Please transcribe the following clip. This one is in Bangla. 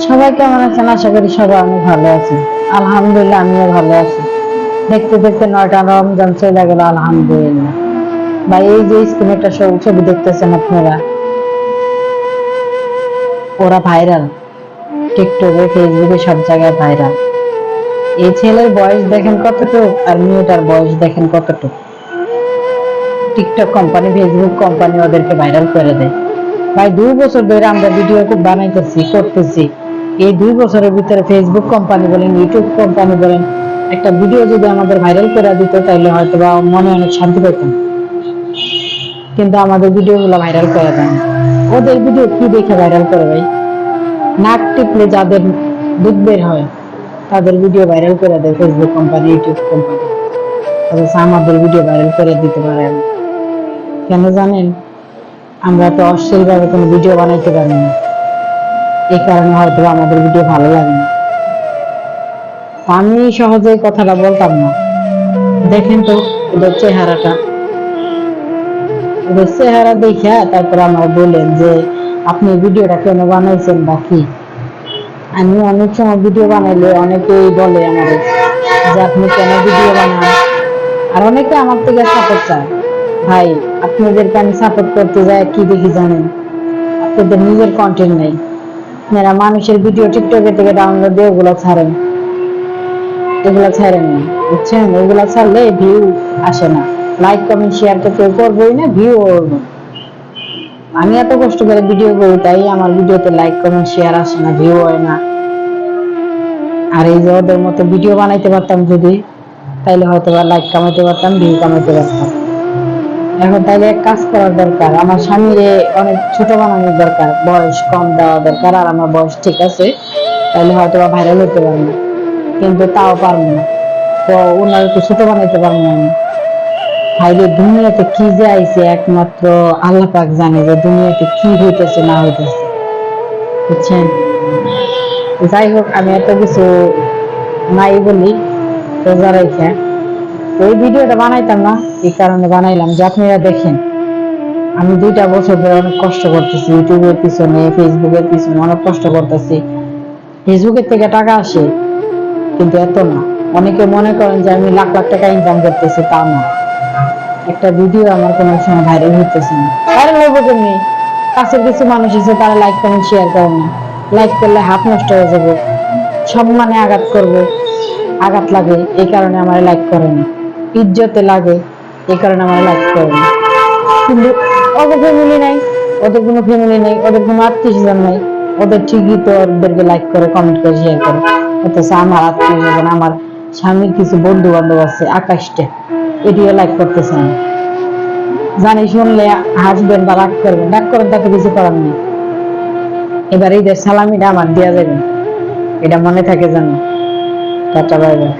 সবাই কেমন আছেন? আশা করি সবাই অনেক ভালো আছেন। আলহামদুলিল্লাহ, আমিও ভালো আছি। দেখতে দেখতে 9টা রমজান চলে গেল, আলহামদুলিল্লাহ। ভাই, এই যে স্ক্রিনে একটা ছবি দেখতেছেন আপনারা, ওরা ভাইরাল। টিকটকে, ফেসবুকে, সব জায়গায় ভাইরাল। এই ছেলের বয়স দেখেন কতটুক, আর মেয়েটার বয়স দেখেন কতটুক। টিকটক কোম্পানি, ফেসবুক কোম্পানি ওদেরকে ভাইরাল করে দেয়। ভাই, 2 বছর ধরে আমরা ভিডিও খুব বানাইতেছি, করতেছি। এই 2 বছরের ভিতরে ফেসবুক কোম্পানি বলেন, ইউটিউব কোম্পানি বলেন, একটা ভিডিও যদি আমাদের ভাইরাল করে দিত, তাহলে হয়তো বা মনে অনেক শান্তি পেতাম। কিন্তু আমাদের ভিডিও গুলো ভাইরাল করে দেয় না। ওদের ভিডিও কি দেখে ভাইরাল করে ভাই? নাক টিপলে যাদের দুধ বের হয়, তাদের ভিডিও ভাইরাল করে দেয় ফেসবুক কোম্পানি, ইউটিউব কোম্পানি। অথচ আমাদের ভিডিও ভাইরাল করে দিতে পারে না। কেন জানেন? আমরা তো অশ্লীল ভাবে কোনো ভিডিও বানাইতে পারি না। এই কারণে হয়তো আমাদের ভিডিও ভালো লাগে না। আমি সহজে কথাটা বলতাম না। দেখেন তো ওদের চেহারাটা, ওদের চেহারা দেখে তারপর আমার বললেন যে আপনি ভিডিওটা কেন বানাইছেন বা কি। আমি অনেক সময় ভিডিও বানাইলে অনেকেই বলে আমার যে আপনি কেন ভিডিও বানান, আর অনেকে আমার থেকে সাপোর্ট চায়। ভাই, আপনাদেরকে আমি সাপোর্ট করতে যাই কি দেখি জানেন? আপনাদের নিজের কন্টেন্ট নেই। আপনারা মানুষের ভিডিও টিকটকে থেকে ডাউনলোড দিয়ে ওগুলো ছাড়েন, এগুলা ছাড়েন না, বুঝছেন? ওগুলা ছাড়লে ভিউ আসে না, লাইক কমেন্ট শেয়ার তো কেউ করবোই না, ভিউ করবো। আমি এত কষ্ট করে ভিডিও করি, তাই আমার ভিডিওতে লাইক কমেন্ট শেয়ার আসে না, ভিউ হয় না। আর এই যে ওদের মতো ভিডিও বানাইতে পারতাম যদি, তাইলে হয়তো বা লাইক কামাইতে পারতাম, ভিউ কামাইতে পারতাম। এখন তাইলে এক কাজ করার দরকার, আমার স্বামীরে অনেক ছোট বানানোর দরকার, বয়স কম দেওয়া দরকার। আর আমার বয়স ঠিক আছে, তাইলে হয়তো বা ভাইরাল হতে পারবো না, কিন্তু তাও পারবো না। তো ওনার একটু ছোট বানাইতে পারবো না আমি। ভাইরে, দুনিয়াতে কি যে আইছে একমাত্র আল্লাহ পাক জানে যে দুনিয়াতে কি হইতেছে না হইতেছে, বুঝছেন? যাই হোক, আমি এত কিছু নাই বলি রোজা রেখে ওই ভিডিওটা বানাইতাম না। এই কারণে বানাইলাম যে আপনারা দেখেন, আমি 2টা বছর ধরে অনেক কষ্ট করতেছি, ইউটিউবের পিছনে, ফেসবুকের পিছনে অনেক কষ্ট করতেছি। ফেসবুকের থেকে টাকা আসে, কিন্তু এত না। অনেকে মনে করেন যে আমি লাখ লাখ টাকা ইনকাম করতেছি, তা না। একটা ভিডিও আমার কোনো সময় ভাইরাল হইতেছে না। ভাইরাল হইব কেমনি? কাছের কিছু মানুষ আছে, তারা লাইক কমেন্ট শেয়ার করে না। লাইক করলে হাত নষ্ট হয়ে যাবে, সম্মানে আঘাত করবে, আঘাত লাগে, এই কারণে আমার লাইক করে না। ইজ্জতে লাগে, এই কারণে আমার লাইক করে না। কিন্তু ওদের ফ্যামিলি নাই, ওদের কোনো ফ্যামিলি নেই, ওদের কোনো আত্মীয় স্বজন নাই, ওদের ঠিকই তো ওদেরকে লাইক করে, কমেন্ট করে, শেয়ার করে। অথচ আমার আত্মীয় স্বজন, আমার স্বামীর কিছু বন্ধু বান্ধব আছে আকাশটা, এটিও লাইক করতেছে না। জানি শুনলে হাসবেন বা রাগ করবেন, রাগ করেন, তাতে কিছু করার নেই। এবার ঈদের সালামিটা আমার দেওয়া যাবে, এটা মনে থাকে জানো। Tata, bye bye.